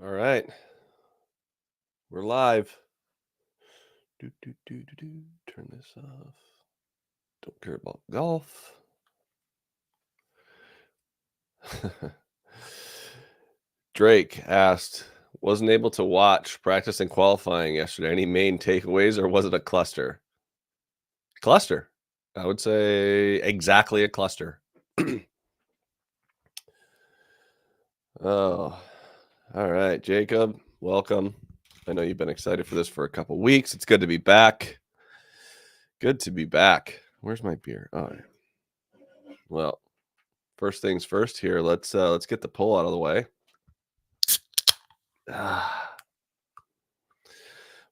All right, we're live. Turn this off. Don't care about golf. Drake asked, wasn't able to watch practice and qualifying yesterday. Any main takeaways, or was it a cluster? Cluster. I would say exactly a cluster. Oh, all right, Jacob. Welcome. I know you've been excited for this for a couple weeks. It's good to be back. Good to be back. Where's my beer? Oh, well, first things first here. Let's get the poll out of the way.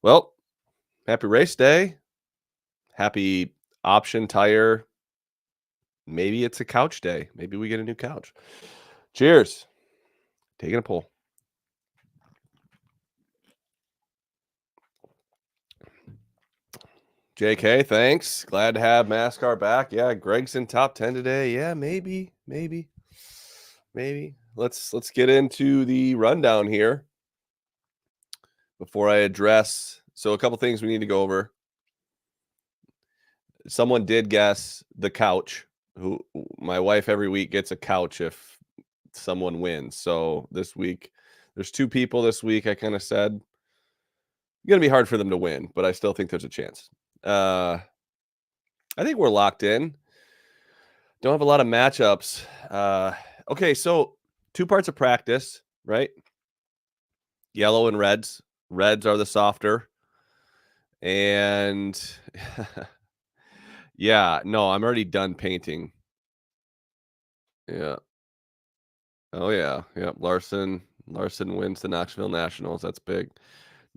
Well, happy race day. Happy option tire. Maybe it's a couch day. Maybe we get a new couch. Cheers. Taking a poll. JK, thanks. Glad to have NASCAR back. Yeah, Greg's in top 10 today. Yeah, maybe. Let's get into the rundown here before I address. So a couple things we need to go over. Someone did guess the couch. Who my wife every week gets a couch if someone wins. So this week, there's two people this week. I kind of said it's gonna be hard for them to win, but I still think there's a chance. I think we're locked in. Don't have a lot of matchups. Okay, so two parts of practice, right? Yellow and reds. Reds are the softer. And yeah, no, I'm already done painting. Yeah. Oh yeah. Yep. Larson wins the Knoxville Nationals. That's big.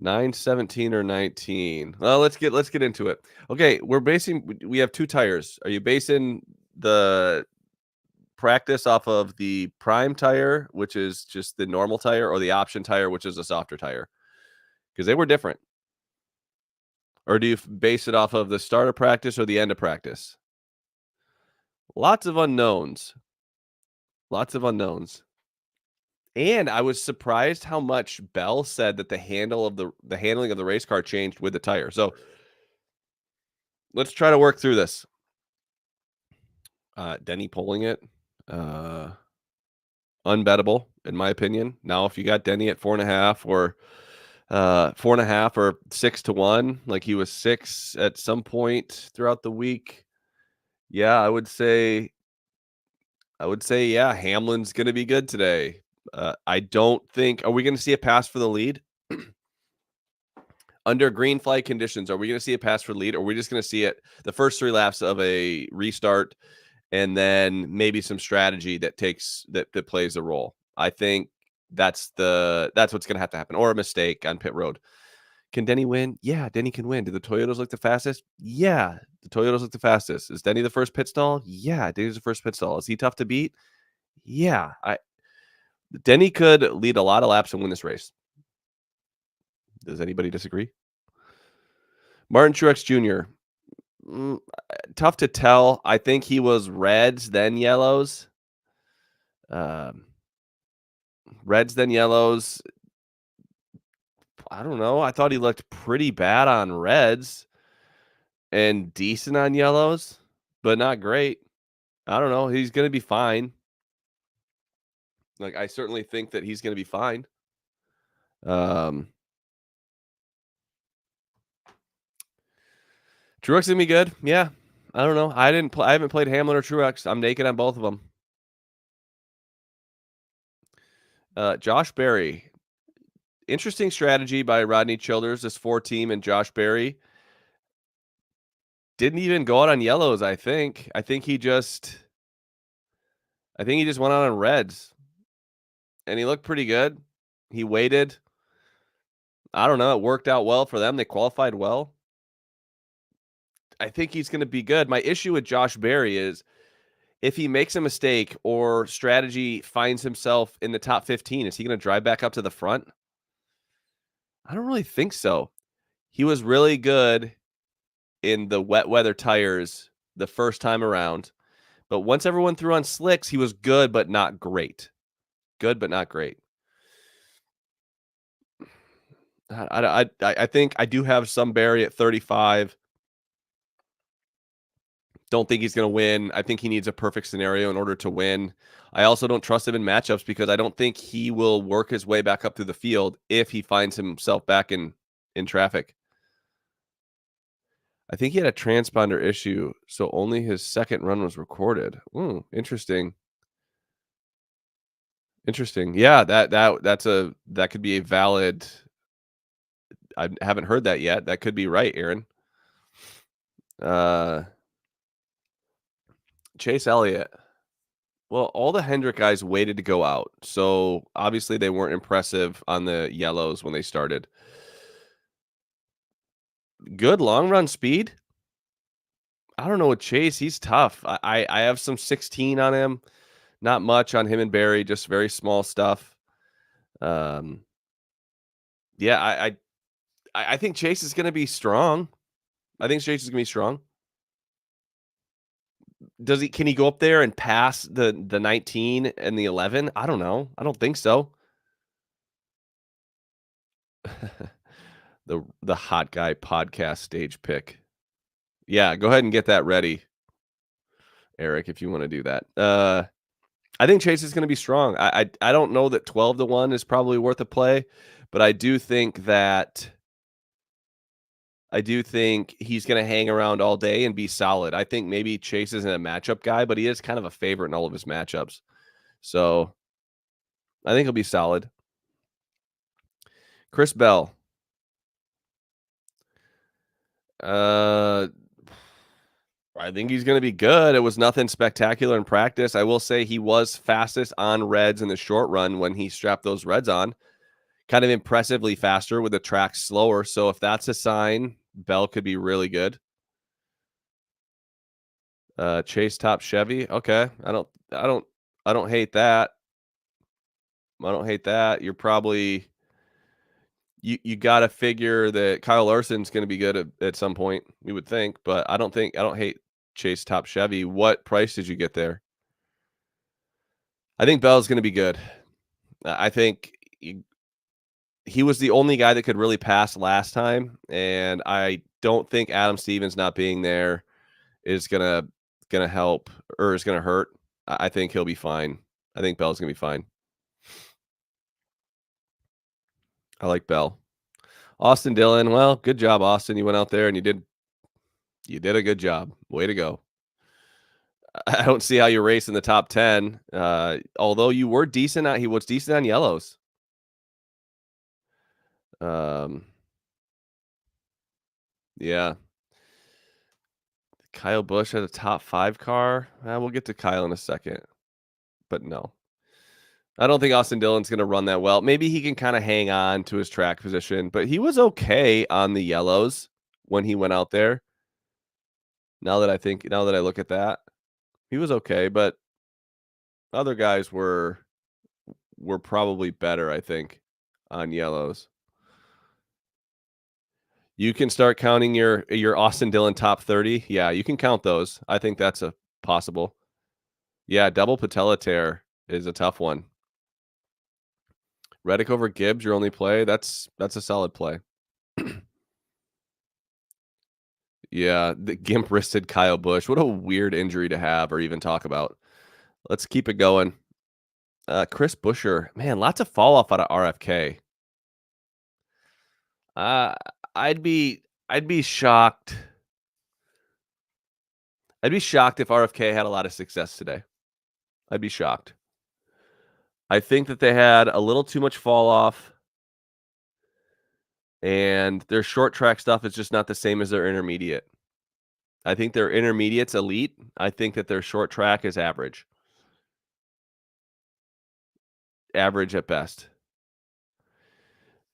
9-17 or 19. Well, let's get into it. Okay, we have two tires. Are you basing the practice off of the prime tire, which is just the normal tire, or the option tire, which is a softer tire? Because they were different. Or do you base it off of the start of practice or the end of practice? Lots of unknowns. And I was surprised how much Bell said that the handling of the race car changed with the tire. So let's try to work through this. Denny pulling it. Unbettable, in my opinion. Now, if you got Denny at 4.5 or 4.5 or 6-1, like he was 6 at some point throughout the week, yeah, I would say, yeah, Hamlin's going to be good today. I don't think. Are we going to see a pass for the lead? Under green flag conditions, are we going to see a pass for the lead, or are we just going to see it the first 3 laps of a restart and then maybe some strategy that plays a role? I think that's what's going to have to happen, or a mistake on pit road. Can Denny win? Yeah, Denny can win. Do the Toyotas look the fastest? Yeah, the Toyotas look the fastest. Is Denny the first pit stall? Yeah, Denny's the first pit stall. Is he tough to beat? Yeah, Denny could lead a lot of laps and win this race. Does anybody disagree? Martin Truex Jr. Tough to tell. I think he was reds, then yellows. Reds, then yellows. I don't know. I thought he looked pretty bad on reds and decent on yellows, but not great. I don't know. He's going to be fine. Like, I certainly think that he's going to be fine. Truex gonna be good. Yeah. I don't know. I haven't played Hamlin or Truex. I'm naked on both of them. Josh Berry. Interesting strategy by Rodney Childers, this 4-team, and Josh Berry didn't even go out on yellows, I think. I think he just went out on reds. And he looked pretty good. He waited. I don't know. It worked out well for them. They qualified well. I think he's going to be good. My issue with Josh Berry is if he makes a mistake or strategy finds himself in the top 15, is he going to drive back up to the front? I don't really think so. He was really good in the wet weather tires the first time around. But once everyone threw on slicks, he was good, but not great. Good, but not great. I think I do have some Barry at 35. Don't think he's going to win. I think he needs a perfect scenario in order to win. I also don't trust him in matchups because I don't think he will work his way back up through the field if he finds himself back in traffic. I think he had a transponder issue, so only his second run was recorded. Ooh, interesting. Interesting. Yeah, that could be a valid. I haven't heard that yet. That could be right, Aaron. Uh, Chase Elliott. Well, all the Hendrick guys waited to go out, so obviously they weren't impressive on the yellows when they started. Good long run speed. I don't know with Chase. He's tough. I have some 16 on him. Not much on him and Barry, just very small stuff. Um, yeah, I think Chase is going to be strong. I think Chase is going to be strong. Can he go up there and pass the 19 and the 11? I don't know. I don't think so. The hot guy podcast stage pick. Yeah, go ahead and get that ready, Eric, if you want to do that. I think Chase is going to be strong. I don't know that 12-1 is probably worth a play, but I do think he's going to hang around all day and be solid. I think maybe Chase isn't a matchup guy, but he is kind of a favorite in all of his matchups. So I think he'll be solid. Chris Bell. I think he's going to be good. It was nothing spectacular in practice. I will say he was fastest on reds in the short run when he strapped those reds on. Kind of impressively faster with the track slower. So if that's a sign, Bell could be really good. Chase top Chevy. Okay. I don't hate that. I don't hate that. You're probably you got to figure that Kyle Larson's going to be good at some point, we would think, but I don't hate Chase top Chevy. What price did you get there? I think Bell's going to be good. I think he was the only guy that could really pass last time, and I don't think Adam Stevens not being there is gonna help or is gonna hurt. I think he'll be fine. I think Bell's gonna be fine. I like Bell. Austin Dillon. Well, good job, Austin. You went out there and you did a good job. Way to go. I don't see how you race in the top 10. Although you were decent he was decent on yellows. Yeah. Kyle Busch had a top 5 car. We'll get to Kyle in a second. But no. I don't think Austin Dillon's going to run that well. Maybe he can kind of hang on to his track position, but he was okay on the yellows when he went out there. Now that I look at that, he was okay, but other guys were probably better, I think, on yellows. You can start counting your Austin Dillon top 30. Yeah, you can count those. I think that's a possible. Yeah, double patella tear is a tough one. Reddick over Gibbs, your only play. That's a solid play. Yeah, the gimp wristed Kyle Busch. What a weird injury to have or even talk about. Let's keep it going. Chris Buescher. Man, lots of fall off out of RFK. I'd be shocked. I'd be shocked if RFK had a lot of success today. I'd be shocked. I think that they had a little too much fall off, and their short track stuff is just not the same as their intermediate. I think their intermediate's elite. I think that their short track is average. Average at best.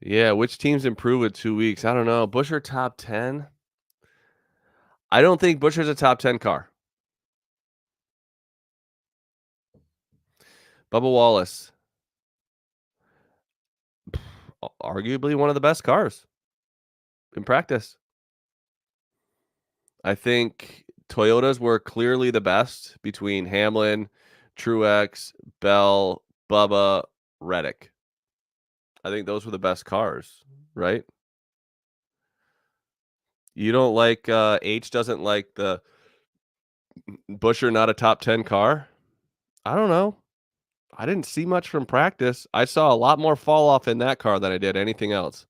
Yeah, which teams improve with 2 weeks? I don't know. Buescher top 10? I don't think Buescher's a top 10 car. Bubba Wallace. Arguably one of the best cars in practice. I think Toyotas were clearly the best between Hamlin, Truex, Bell, Bubba, Reddick. I think those were the best cars, right? You don't like H doesn't like the Busher not a top 10 car? I don't know. I didn't see much from practice. I saw a lot more fall off in that car than I did anything else.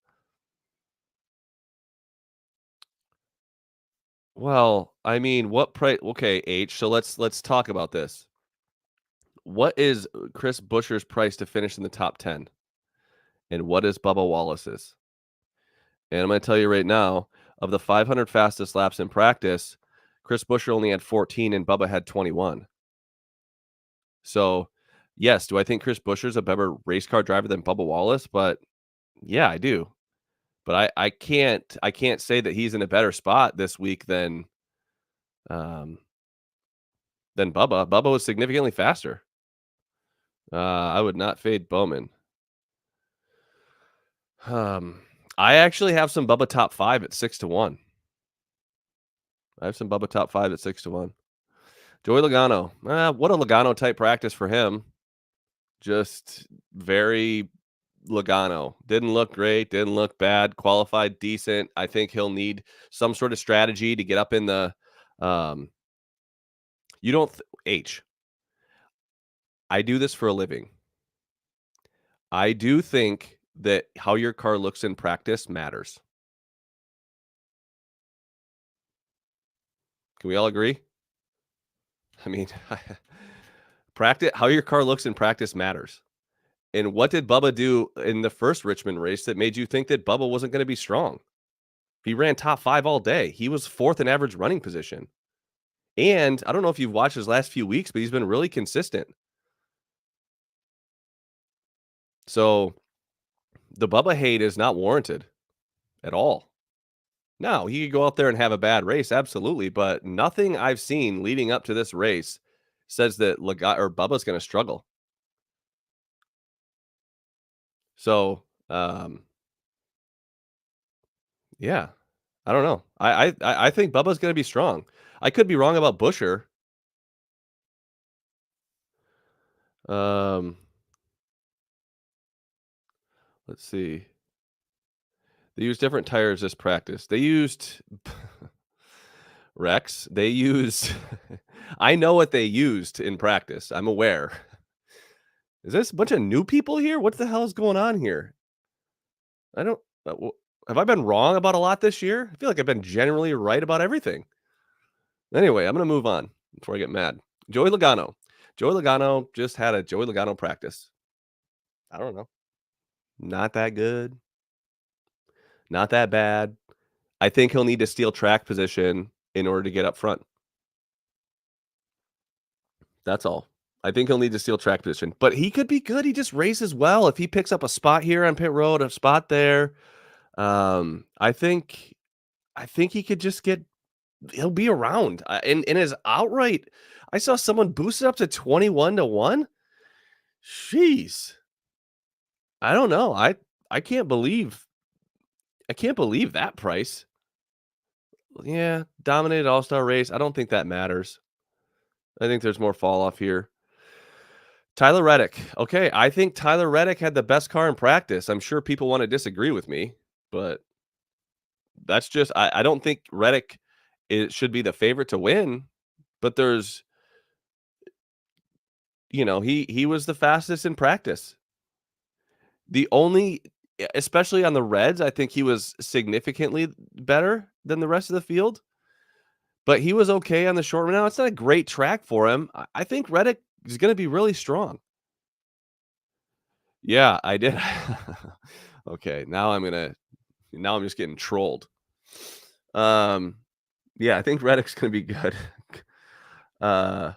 Well, I mean, what price? Okay, H. So let's talk about this. What is Chris Busher's price to finish in the top 10? And what is Bubba Wallace's? And I'm going to tell you right now, of the 500 fastest laps in practice, Chris Busher only had 14 and Bubba had 21. So, yes, do I think Chris Busher's a better race car driver than Bubba Wallace? But yeah, I do. But I can't say that he's in a better spot this week um than Bubba. Bubba was significantly faster. I would not fade Bowman. Um, I actually have some Bubba top 5 at 6-1. I have some Bubba top 5 at 6-1. Joey Logano. What a Logano type practice for him. Just very Logano. Didn't look great, didn't look bad, qualified decent. I think he'll need some sort of strategy to get up in the um you don't H. I do this for a living. I do think that how your car looks in practice matters. Can we all agree? I mean, practice how your car looks in practice matters. And what did Bubba do in the first Richmond race that made you think that Bubba wasn't going to be strong? He ran top 5 all day. He was 4th in average running position. And I don't know if you've watched his last few weeks, but he's been really consistent. So the Bubba hate is not warranted at all. Now, he could go out there and have a bad race, absolutely, but nothing I've seen leading up to this race says that Bubba's going to struggle. So, yeah, I don't know. I think Bubba's going to be strong. I could be wrong about Busher. Um, let's see. They used different tires this practice. They used Rex. They used. I know what they used in practice. I'm aware. Is this a bunch of new people here? What the hell is going on here? I don't. Have I been wrong about a lot this year? I feel like I've been generally right about everything. Anyway, I'm going to move on before I get mad. Joey Logano. Joey Logano just had a Joey Logano practice. I don't know. Not that good. Not that bad. I think he'll need to steal track position in order to get up front. That's all. I think he'll need to steal track position, but he could be good. He just races well. If he picks up a spot here on pit road, a spot there, I think he could just he'll be around. And his outright, I saw someone boost it up to 21-1. Jeez. I don't know. I can't believe that price. Yeah, dominated all-star race. I don't think that matters. I think there's more fall off here. Tyler Reddick. Okay, I think Tyler Reddick had the best car in practice. I'm sure people want to disagree with me, but that's just I don't think Reddick should be the favorite to win, but there's he was the fastest in practice. The only especially on the Reds, I think he was significantly better than the rest of the field. But he was okay on the short run. Now it's not a great track for him. I think Reddick is going to be really strong. Yeah, I did. Okay, now I'm just getting trolled. Yeah, I think Reddick's gonna be good. Uh,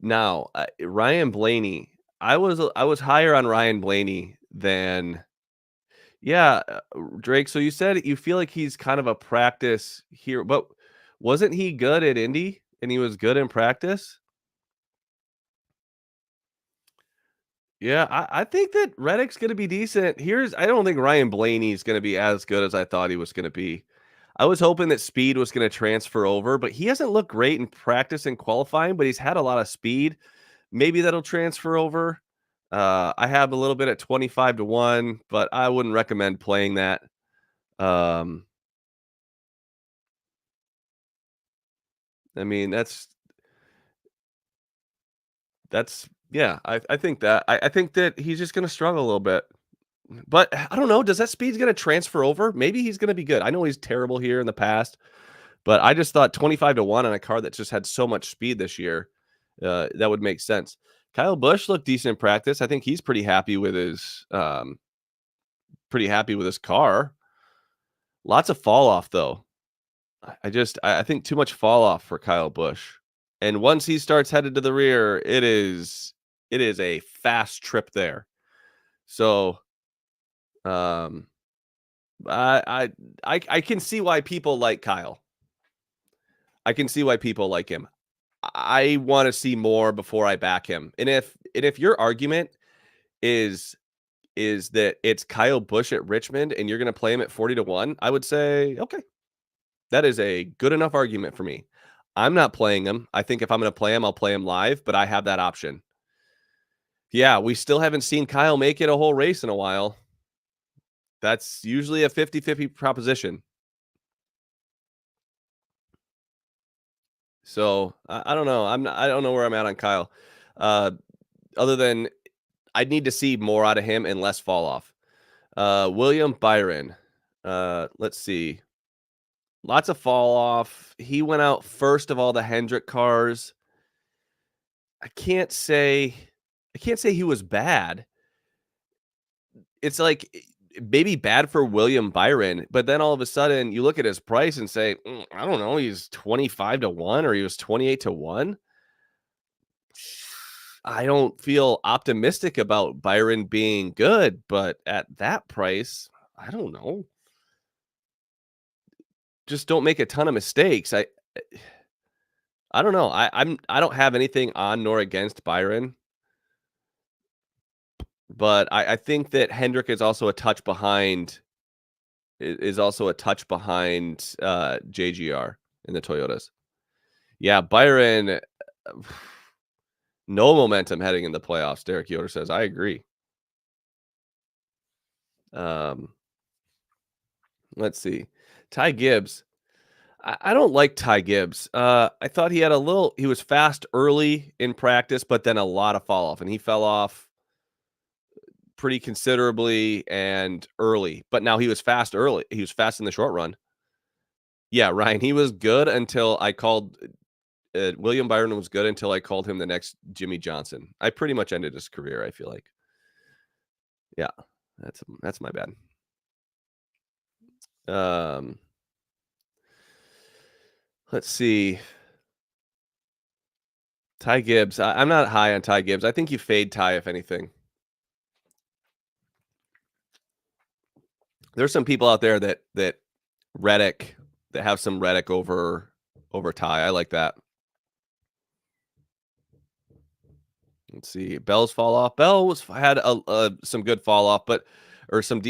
now Ryan Blaney. I was higher on Ryan Blaney than yeah, Drake. So you said you feel like he's kind of a practice here, but wasn't he good at Indy and he was good in practice? Yeah, I think that Reddick's gonna be decent. I don't think Ryan Blaney's gonna be as good as I thought he was gonna be. I was hoping that speed was gonna transfer over, but he hasn't looked great in practice and qualifying, but he's had a lot of speed. Maybe that'll transfer over. I have a little bit at 25-1, but I wouldn't recommend playing that. Um, I mean, that's yeah. I think that I think that he's just gonna struggle a little bit. But I don't know. Does that speed's gonna transfer over? Maybe he's gonna be good. I know he's terrible here in the past, but I just thought 25-1 on a car that just had so much speed this year. That would make sense. Kyle Busch looked decent in practice. I think he's pretty happy with his car. Lots of fall off though. I think too much fall off for Kyle Busch. And once he starts headed to the rear, it is a fast trip there. So um I can see why people like Kyle. I can see why people like him. I want to see more before I back him. And if your argument is that it's Kyle Busch at Richmond and you're going to play him at 40-1, I would say, okay, that is a good enough argument for me. I'm not playing him. I think if I'm going to play him, I'll play him live, but I have that option. Yeah, we still haven't seen Kyle make it a whole race in a while. That's usually a 50-50 proposition. So I don't know. I don't know where I'm at on Kyle. Other than I'd need to see more out of him and less fall off. William Byron. Let's see. Lots of fall off. He went out first of all the Hendrick cars. I can't say he was bad. It's like maybe bad for William Byron, but then all of a sudden you look at his price and say, I don't know, he's 25-1 or he was 28-1. I don't feel optimistic about Byron being good, but at that price, I don't know. Just don't make a ton of mistakes. I don't know. I don't have anything on nor against Byron, but I think that Hendrick is also a touch behind JGR in the Toyotas. Yeah, Byron no momentum heading in the playoffs, Derek Yoder says. I agree. Let's see. Ty Gibbs. I don't like Ty Gibbs. I thought he was fast early in practice, but then a lot of fall off, and he fell off pretty considerably and early. But now he was fast early. He was fast in the short run. Yeah, Ryan, he was good until I called William Byron was good until I called him the next Jimmy Johnson. I pretty much ended his career, I feel like. Yeah, that's my bad. Let's see. Ty Gibbs. I'm not high on Ty Gibbs. I think you fade Ty, if anything. There's some people out there that Reddick that have some Reddick over Ty. I like that. Let's see. Bell's fall off. Bell had some good fall off, but or some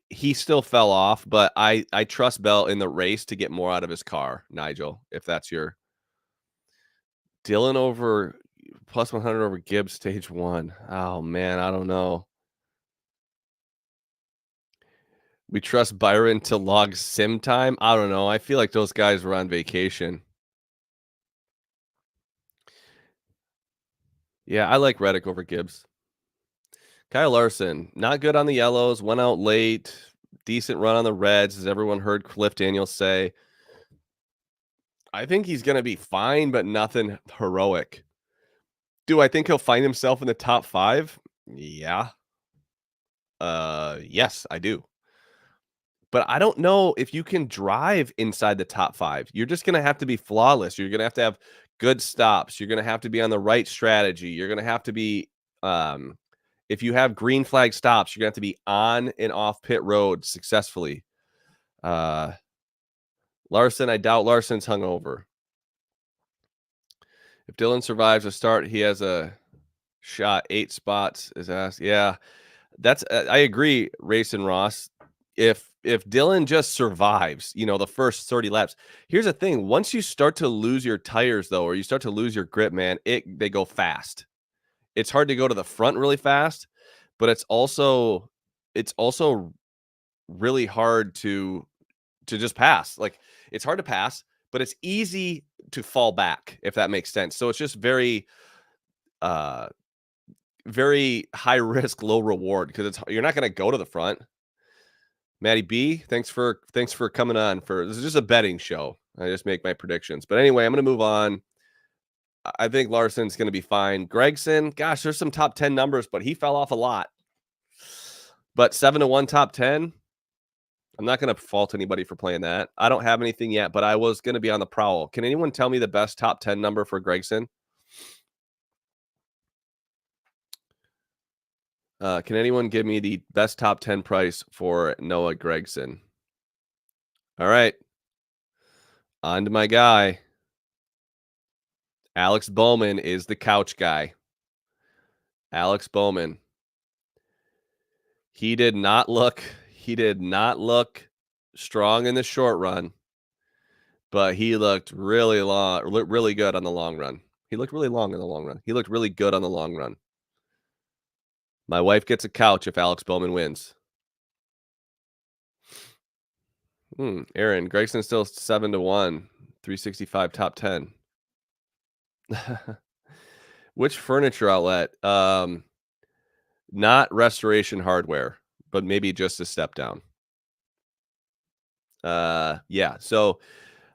he still fell off. But I trust Bell in the race to get more out of his car. Nigel, if that's your Dylan over plus 100 over Gibbs stage 1. Oh man, I don't know. We trust Byron to log sim time. I don't know. I feel like those guys were on vacation. Yeah, I like Reddick over Gibbs. Kyle Larson, not good on the yellows, went out late, decent run on the reds, as everyone heard Cliff Daniels say. I think he's going to be fine, but nothing heroic. Do I think he'll find himself in the top 5? Yeah. Yes, I do. But I don't know if you can drive inside the top 5. You're just going to have to be flawless. You're going to have good stops. You're going to have to be on the right strategy. You're going to have to be if you have green flag stops, you're going to have to be on and off pit road successfully. Larson, I doubt Larson's hungover. If Dylan survives a start, he has a shot 8 spots. Is asked. Yeah, that's I agree, Racing Ross. If Dylan just survives, the first 30 laps. Here's the thing: once you start to lose your tires, though, or you start to lose your grip, man, they go fast. It's hard to go to the front really fast, but it's also really hard to just pass. Like, it's hard to pass, but it's easy to fall back, if that makes sense. So it's just uh very high risk, low reward because it's you're not going to go to the front. Maddie B, thanks for coming on. For this is just a betting show. I just make my predictions. But anyway, I'm going to move on. I think Larson's going to be fine. Gregson, gosh, there's some top 10 numbers, but he fell off a lot. But 7-1 top 10, I'm not going to fault anybody for playing that. I don't have anything yet, but I was going to be on the prowl. Can anyone tell me the best top 10 number for Gregson? Can anyone give me the best top 10 price for Noah Gregson? All right. On to my guy. Alex Bowman is the couch guy. Alex Bowman. He did not look strong in the short run, but he looked really good on the long run. He looked really long in the long run. He looked really good on the long run. My wife gets a couch if Alex Bowman wins. Aaron, Gregson's still 7-1, 365 top 10. Which furniture outlet? Not Restoration Hardware, but maybe just a step down. Yeah. So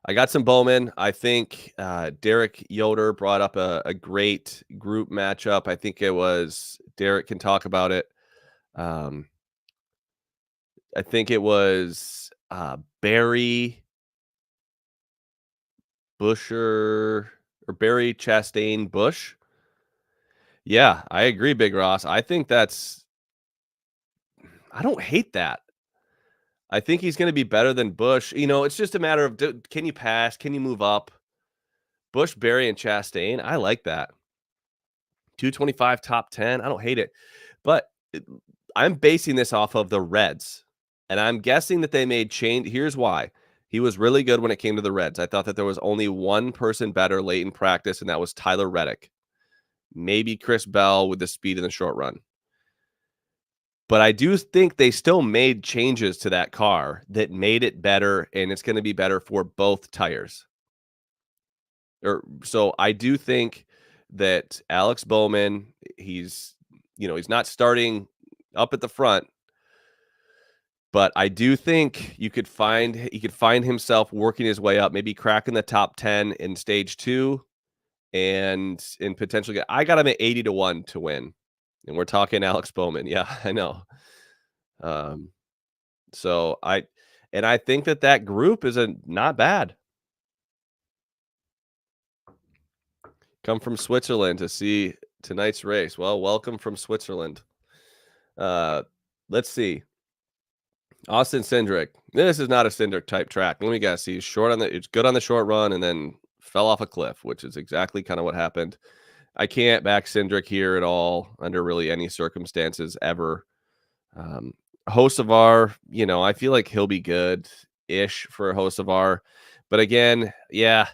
I got some Bowman. I think Derek Yoder brought up a great group matchup. I think it was Derek can talk about it. I think it was Barry Busher or Barry Chastain Bush. Yeah, I agree, Big Ross. I think I don't hate that. I think he's going to be better than Bush. It's just a matter of can you pass? Can you move up? Bush, Barry, and Chastain. I like that. 225 top 10. I don't hate it. But I'm basing this off of the Reds. And I'm guessing that they made change. Here's why. He was really good when it came to the Reds. I thought that there was only one person better late in practice, and that was Tyler Reddick. Maybe Chris Bell with the speed in the short run. But I do think they still made changes to that car that made it better, and it's going to be better for both tires. So I do think that Alex Bowman, he's not starting up at the front, but I do think he could find himself working his way up, maybe cracking the top 10 in stage 2 and potentially I got him at 80-1 to win. And we're talking Alex Bowman. Yeah, I know. So I think that group is not bad. Come from Switzerland to see tonight's race. Well, welcome from Switzerland. Let's see. Austin Cindric. This is not a Cindric type track. Let me guess. He's it's good on the short run and then fell off a cliff, which is exactly kind of what happened. I can't back Cindric here at all under really any circumstances ever. Hocevar, I feel like he'll be good-ish for Hocevar. But again, yeah,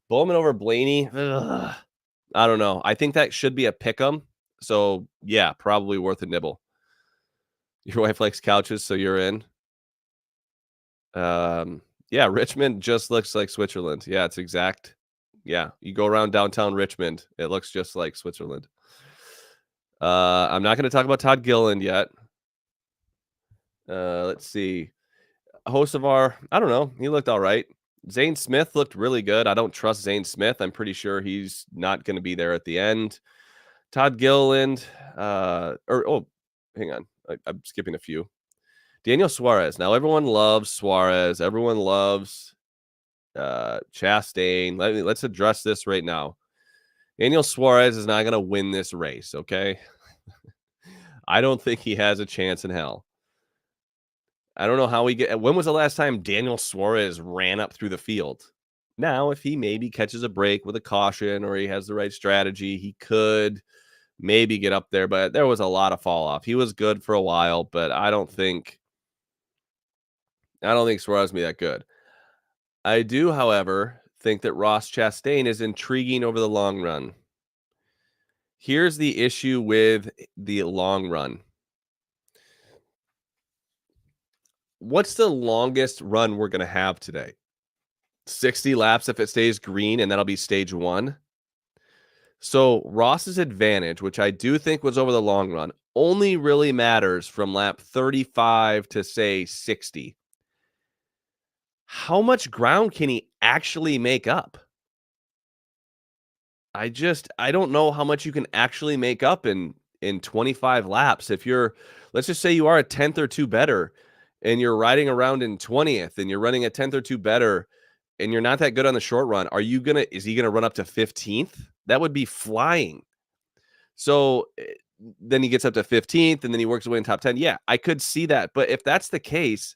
Bowman over Blaney. Ugh, I don't know. I think that should be a pick'em. So, yeah, probably worth a nibble. Your wife likes couches, so you're in. Yeah, Richmond just looks like Switzerland. Yeah, it's exact. Yeah, you go around downtown Richmond, it looks just like Switzerland. I'm not going to talk about Todd Gilliland yet. Let's see. Hocevar, I don't know. He looked all right. Zane Smith looked really good. I don't trust Zane Smith. I'm pretty sure he's not going to be there at the end. Todd Gilliland, hang on. I'm skipping a few. Daniel Suarez. Now, everyone loves Suarez. Everyone loves Chastain. Let's address this right now. Daniel Suarez is not going to win this race, okay? I don't think he has a chance in hell. I don't know how when was the last time Daniel Suarez ran up through the field? Now, if he maybe catches a break with a caution or he has the right strategy, he could maybe get up there, but there was a lot of fall off. He was good for a while, but I don't think Suarez will be that good. I do, however, think that Ross Chastain is intriguing over the long run. Here's the issue with the long run. what's the longest run we're gonna have today? 60 laps if it stays green, and that'll be stage 1. So Ross's advantage, which I do think was over the long run, only really matters from lap 35 to say 60. How much ground can he actually make up? I don't know how much you can actually make up in 25 laps. If you're, let's just say you are a 10th or 2 better and you're riding around in 20th and you're running a 10th or 2 better and you're not that good on the short run, is he gonna run up to 15th? That would be flying. So then he gets up to 15th and then he works away in top 10. Yeah, I could see that. But if that's the case,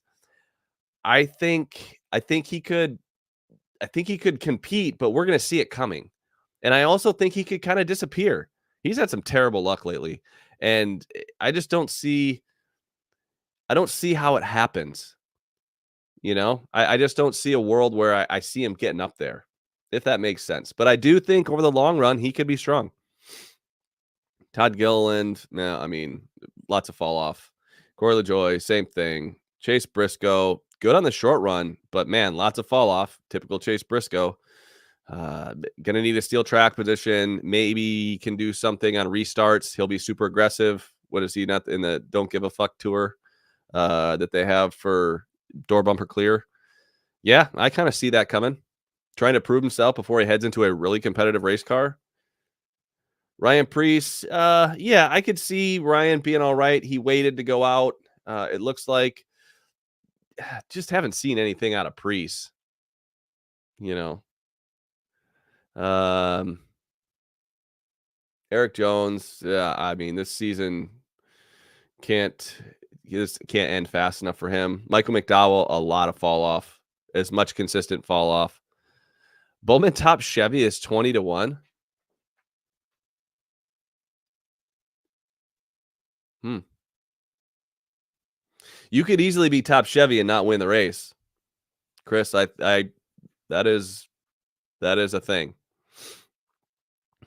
I think he could compete, but we're going to see it coming. And I also think he could kind of disappear. He's had some terrible luck lately, and I just don't see how it happens. I just don't see a world where I see him getting up there, if that makes sense. But I do think over the long run, he could be strong. Todd Gilliland, no, I mean, lots of fall off. Corey LaJoy, same thing. Chase Briscoe, good on the short run, but man, lots of fall off. Typical Chase Briscoe. Gonna need a steel track position. Maybe he can do something on restarts. He'll be super aggressive. What is he not in the Don't Give a Fuck tour that they have for door bumper clear? Yeah, I kind of see that coming. Trying to prove himself before he heads into a really competitive race car. Ryan Preece, yeah, I could see Ryan being all right. He waited to go out. It looks like just haven't seen anything out of Preece, you know. Um, Eric Jones, yeah, I mean, this season can't can't end fast enough for him. Michael McDowell, a lot of fall off, as much consistent fall off. Bowman Top Chevy is 20-1. Hmm. You could easily be Top Chevy and not win the race, Chris. I that is a thing.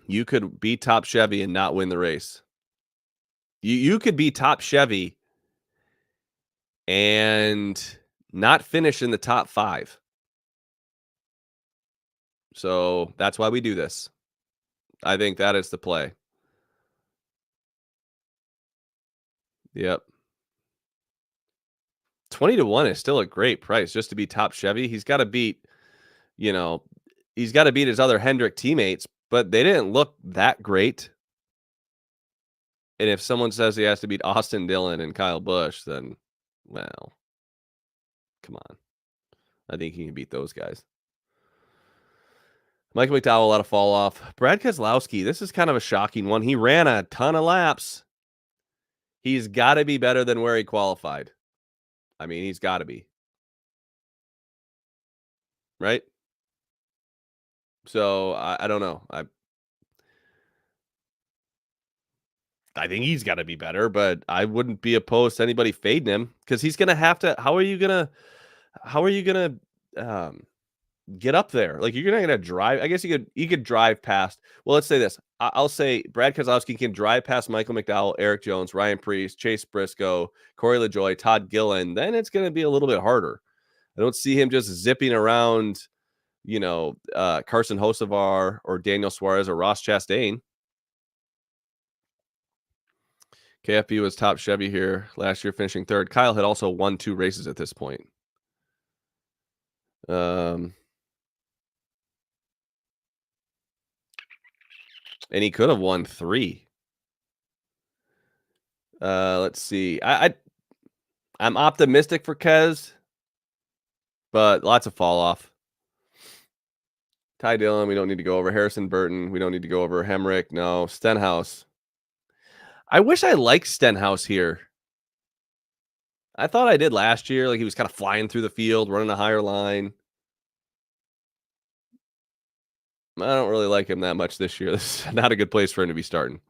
You could be Top Chevy and not win the race. You could be Top Chevy and not finish in the top 5. So that's why we do this. I think that is the play. Yep. 20-1 is still a great price just to be Top Chevy. He's got to beat, you know, he's got to beat his other Hendrick teammates, but they didn't look that great. And if someone says he has to beat Austin Dillon and Kyle Busch, then, well, come on. I think he can beat those guys. Michael McDowell, a lot of fall off. Brad Keselowski, this is kind of a shocking one. He ran a ton of laps. He's got to be better than where he qualified. I mean, he's got to be. Right? So, I don't know. I think he's got to be better, but I wouldn't be opposed to anybody fading him because he's going to have to. How are you going to get up there? Like, you're not going to drive. I guess you could drive past. Well, let's say this. I'll say Brad Keselowski can drive past Michael McDowell, Eric Jones, Ryan Preece, Chase Briscoe, Corey LaJoy, Todd Gillen. Then it's going to be a little bit harder. I don't see him just zipping around, Carson Hocevar or Daniel Suarez or Ross Chastain. KFB was top Chevy here last year, finishing 3rd. Kyle had also won 2 races at this point. And he could have won 3. Let's see. I'm optimistic for Kez, but lots of fall off. Ty Dillon, we don't need to go over. Harrison Burton, we don't need to go over. Hemrick, no. Stenhouse. I wish I liked Stenhouse here. I thought I did last year. Like, he was kind of flying through the field, running a higher line. I don't really like him that much this year. This is not a good place for him to be starting.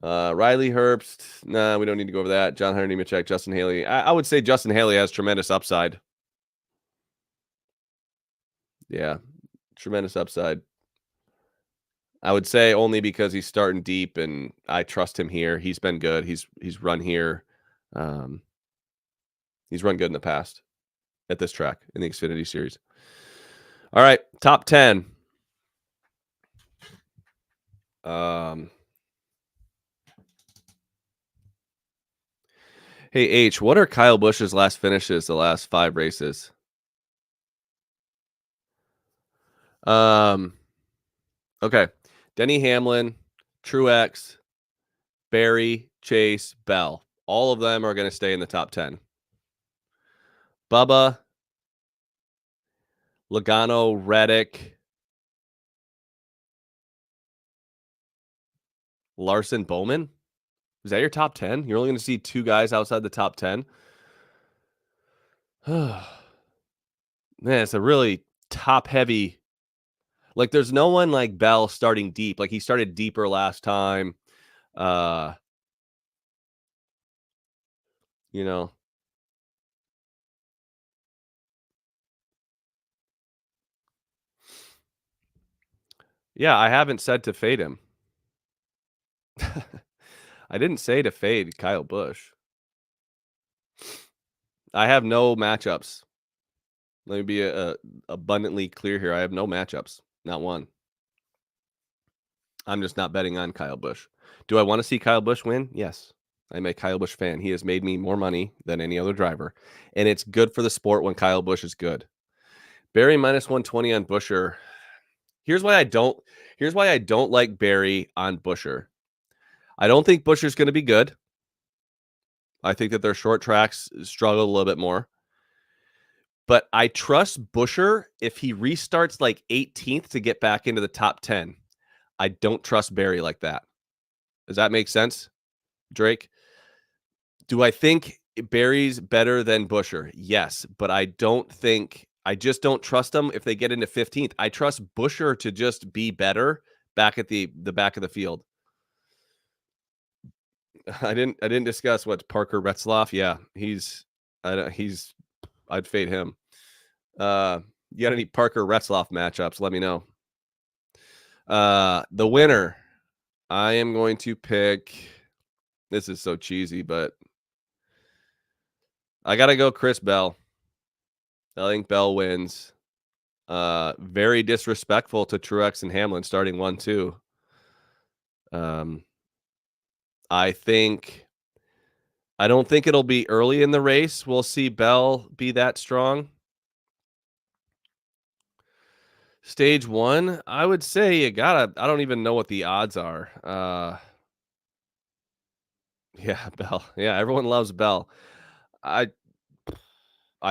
Riley Herbst. Nah, we don't need to go over that. John Hunter Nemechek, Justin Haley. I would say Justin Haley has tremendous upside. Yeah, tremendous upside. I would say only because he's starting deep and I trust him here. He's been good. He's run here. He's run good in the past at this track in the Xfinity Series. All right, top 10. Hey, H, what are Kyle Busch's last finishes the last 5 races? Okay. Denny Hamlin, Truex, Barry, Chase, Bell. All of them are going to stay in the top 10. Bubba, Logano, Reddick, Larson, Bowman. Is that your top 10? You're only going to see 2 guys outside the top 10? Man, it's a really top-heavy. Like, there's no one like Bell starting deep. Like, he started deeper last time. You know. Yeah, I haven't said to fade him. I didn't say to fade Kyle Busch. I have no matchups. Let me be abundantly clear here. I have no matchups. Not one. I'm just not betting on Kyle Busch. Do I want to see Kyle Busch win? Yes. I'm a Kyle Busch fan. He has made me more money than any other driver. And it's good for the sport when Kyle Busch is good. Barry minus 120 on Buescher. Here's why I don't like Barry on Buescher. I don't think Buescher's going to be good. I think that their short tracks struggle a little bit more. But I trust Buescher if he restarts like 18th to get back into the top 10. I don't trust Barry like that. Does that make sense, Drake? Do I think Barry's better than Buescher? Yes, but I just don't trust them if they get into 15th. I trust Buescher to just be better back at the back of the field. I didn't discuss what's Parker Retzlaff. Yeah, I'd fade him. You got any Parker Retzlaff matchups? Let me know. The winner, I am going to pick. This is so cheesy, but I got to go Chris Bell. I think Bell wins. Very disrespectful to Truex and Hamlin starting 1-2. I don't think it'll be early in the race. We'll see Bell be that strong. Stage 1, I would say I don't even know what the odds are. Yeah, Bell. Yeah, everyone loves Bell. I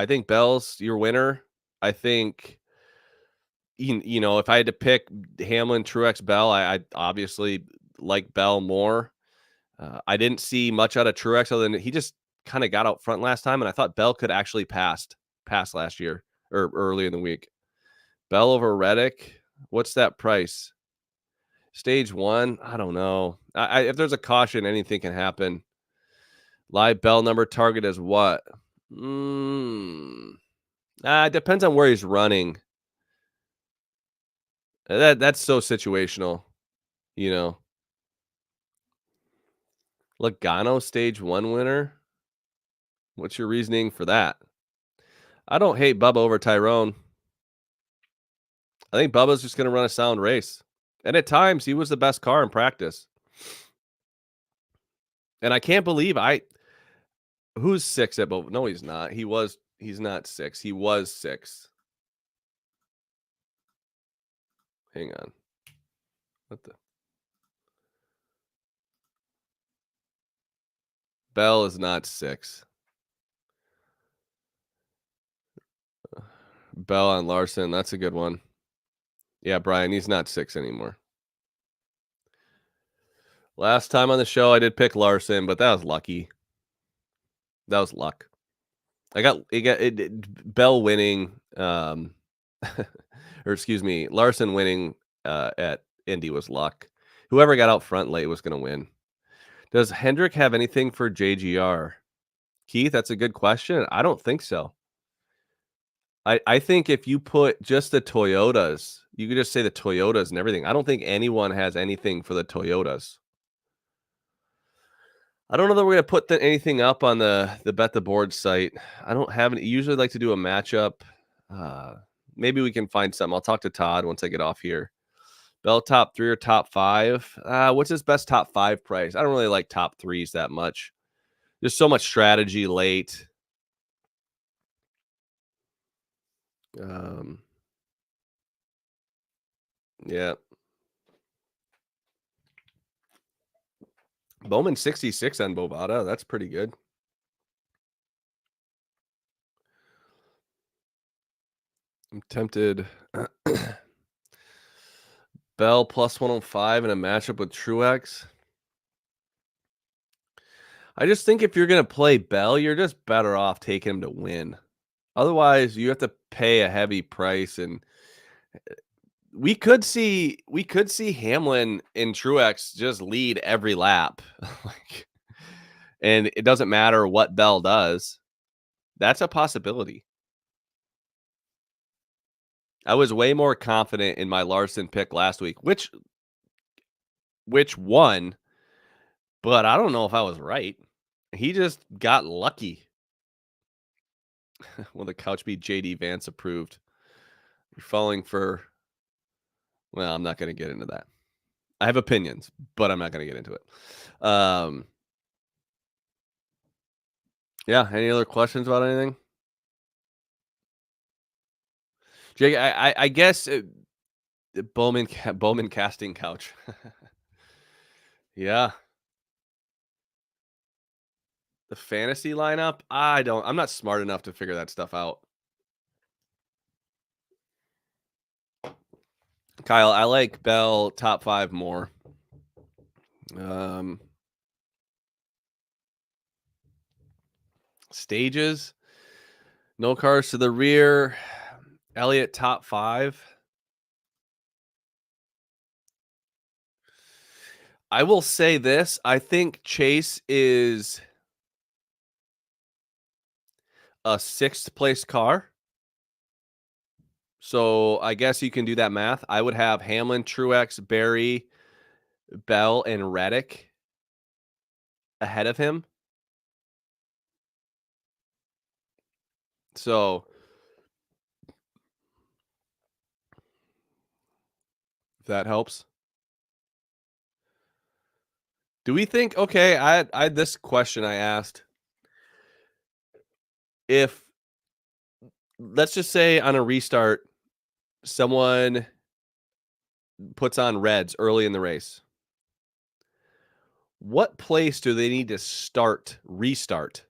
think Bell's your winner. I think if I had to pick Hamlin, Truex, Bell, I obviously like Bell more. I didn't see much out of Truex other than he just kind of got out front last time, and I thought Bell could actually pass last year or early in the week. Bell over Reddick. What's that price? Stage 1. I don't know. If there's a caution, anything can happen. Live Bell number target is what? It depends on where he's running. That's so situational, Logano stage 1 winner. What's your reasoning for that? I don't hate Bubba over Tyrone. I think Bubba's just going to run a sound race. And at times, he was the best car in practice. And I can't believe who's 6 at both? No, he's not. He's not 6. He was 6. Hang on. What the? Bell is not 6. Bell on Larson. That's a good one. Yeah, Brian, he's not 6 anymore. Last time on the show, I did pick Larson, but that was lucky. That was luck. Bell winning, or excuse me, Larson winning at Indy was luck. Whoever got out front late was going to win. Does Hendrick have anything for JGR? Keith, that's a good question. I don't think so. I think if you put just the Toyotas, you could just say the Toyotas and everything. I don't think anyone has anything for the Toyotas. I don't know that we're gonna put anything up on the bet the board site. I don't have any. Usually like to do a matchup. Uh, Maybe we can find something. I'll talk to Todd once I get off here. Bell top 3 or top 5? What's his best top 5 price? I don't really like top 3s that much. There's so much strategy late. Um, yeah. Bowman 66 on Bovada. That's pretty good. I'm tempted. Bell plus 105 in a matchup with Truex. I just think if you're going to play Bell, you're just better off taking him to win. Otherwise, you have to pay a heavy price, and we could see Hamlin and Truex just lead every lap. And it doesn't matter what Bell does. That's a possibility. I was way more confident in my Larson pick last week, which won, but I don't know if I was right. He just got lucky. Will the couch be JD Vance approved? You're falling for. Well, I'm not going to get into that. I have opinions, but I'm not going to get into it. Yeah. Any other questions about anything? Jake, I guess Bowman casting couch. Yeah. The fantasy lineup? I'm not smart enough to figure that stuff out. Kyle, I like Bell top 5 more. Stages, no cars to the rear. Elliott top 5. I will say this. I think Chase is a 6th place car. So I guess you can do that math. I would have Hamlin, Truex, Barry, Bell, and Reddick ahead of him. So if that helps. Do we think, okay, I had this question I asked. If, let's just say on a restart, someone puts on reds early in the race, what place do they need to restart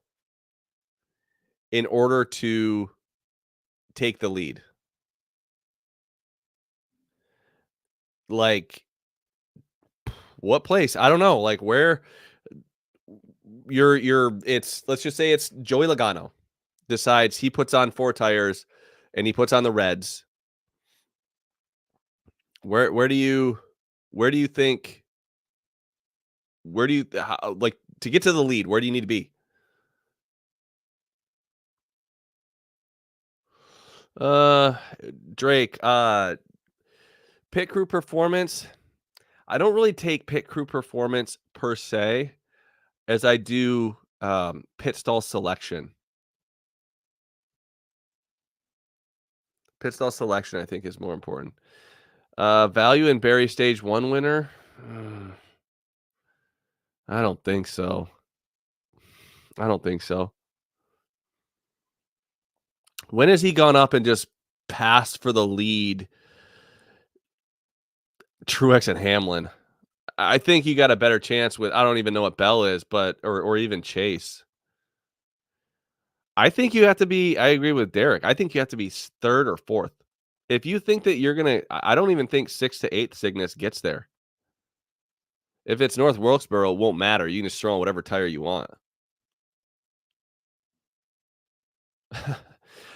in order to take the lead? Like, what place? I don't know. Like, where let's just say it's Joey Logano decides he puts on 4 tires and he puts on the reds. Where do you think, like, to get to the lead, where do you need to be? Drake, pit crew performance. I don't really take pit crew performance per se as I do pit stall selection. Pit stall selection, I think, is more important. Value in Barry Stage 1 winner? I don't think so. When has he gone up and just passed for the lead? Truex and Hamlin. I think you got a better chance with, I don't even know what Bell is, but or even Chase. I think you have to be, I agree with Derek. I think you have to be 3rd or 4th. If you think that you're going to, I don't even think 6th to 8th Cygnus gets there. If it's North Wilkesboro, it won't matter. You can just throw on whatever tire you want.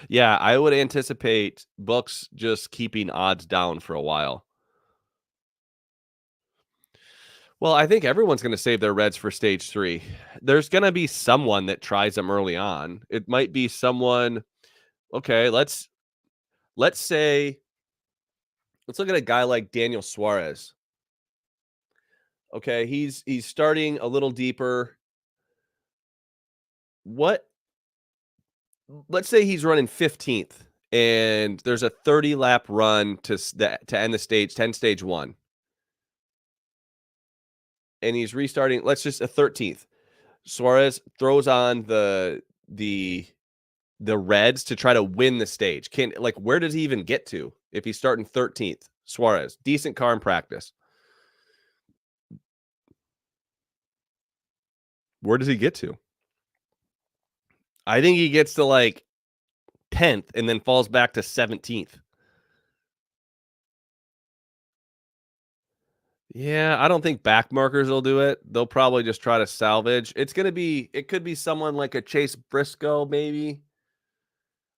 Yeah, I would anticipate books just keeping odds down for a while. Well, I think everyone's going to save their reds for stage 3. There's going to be someone that tries them early on. It might be someone. Okay, let's say, let's look at a guy like Daniel Suarez. Okay, he's starting a little deeper. what let's say he's running 15th and there's a 30 lap run to end the stage, 10 stage 1. And he's restarting, let's just a 13th. Suarez throws on the reds to try to win the stage. Where does he even get to if he's starting 13th? Suarez, decent car in practice. Where does he get to? I think he gets to like 10th and then falls back to 17th. Yeah, I don't think back markers will do it. They'll probably just try to salvage. It could be someone like a Chase Briscoe, maybe.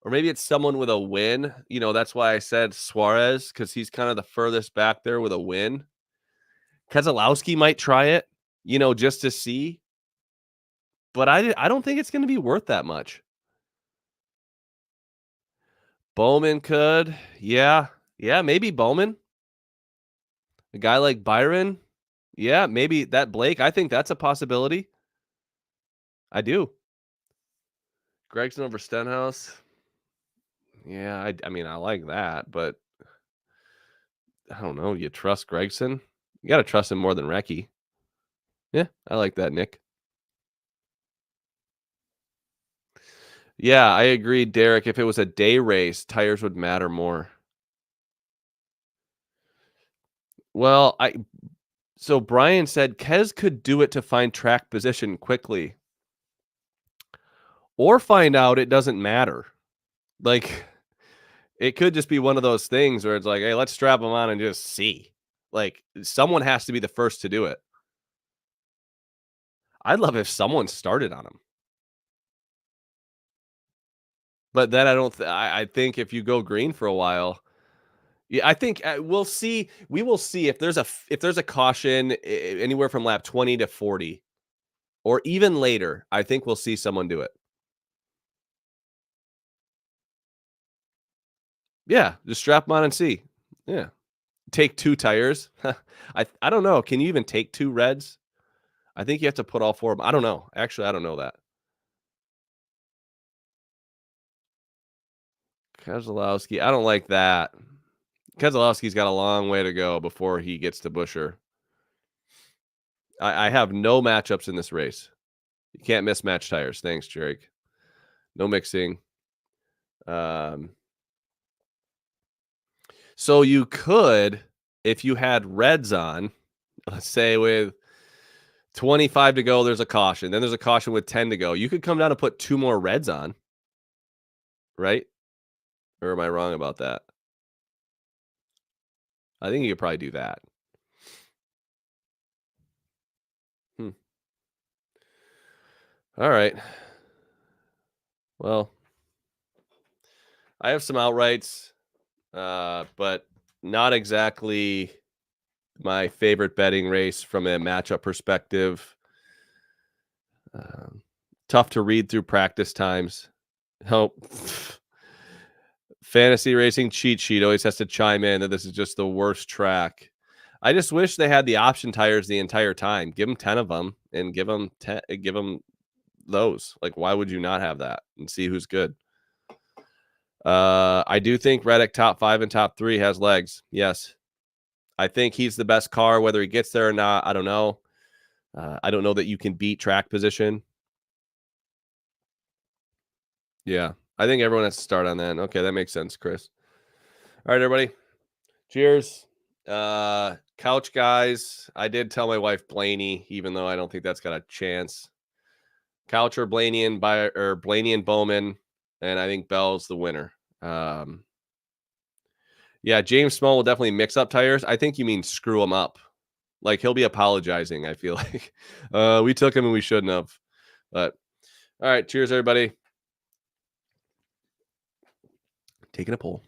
Or maybe it's someone with a win. That's why I said Suarez, because he's kind of the furthest back there with a win. Keselowski might try it, just to see. But I don't think it's going to be worth that much. Bowman could. Yeah. Yeah, maybe Bowman. A guy like Byron. Yeah, maybe that Blake. I think that's a possibility. I do. Gregson over Stenhouse. Yeah, I mean, I like that, but I don't know. You trust Gregson? You got to trust him more than Recchi. Yeah, I like that, Nick. Yeah, I agree, Derek. If it was a day race, tires would matter more. Well, so Brian said Kez could do it to find track position quickly. Or find out it doesn't matter. Like, it could just be one of those things where it's like, hey, let's strap them on and just see. Like, someone has to be the first to do it. I'd love if someone started on him. But then I think if you go green for a while, yeah, I think we'll see. We will see if there's a caution anywhere from lap 20 to 40 or even later. I think we'll see someone do it. Yeah, just strap them on and see. Yeah. Take 2 tires. I don't know. Can you even take 2 reds? I think you have to put all 4 of them. I don't know. Actually, I don't know that. Keselowski. I don't like that. Keselowski's got a long way to go before he gets to Buescher. I have no matchups in this race. You can't mismatch tires. Thanks, Jerick. No mixing. So you could, if you had reds on, let's say with 25 to go, there's a caution. Then there's a caution with 10 to go. You could come down and put 2 more reds on, right? Or am I wrong about that? I think you could probably do that. All right. Well, I have some outrights, but not exactly my favorite betting race from a matchup perspective. Tough to read through practice times. Oh, fantasy racing cheat sheet always has to chime in that this is just the worst track. I just wish they had the option tires the entire time. Give them 10 of them and give them those. Like, why would you not have that and see who's good? I do think Reddick top 5 and top 3 has legs. Yes. I think he's the best car, whether he gets there or not. I don't know. I don't know that you can beat track position. Yeah. I think everyone has to start on that. Okay, that makes sense, Chris. All right, everybody. Cheers. Couch guys. I did tell my wife Blaney, even though I don't think that's got a chance. Couch or Blaney and Bowman, and I think Bell's the winner. Yeah, James Small will definitely mix up tires. I think you mean screw them up. Like, he'll be apologizing, I feel like. We took him and we shouldn't have. But, all right, cheers, everybody. Taking a poll.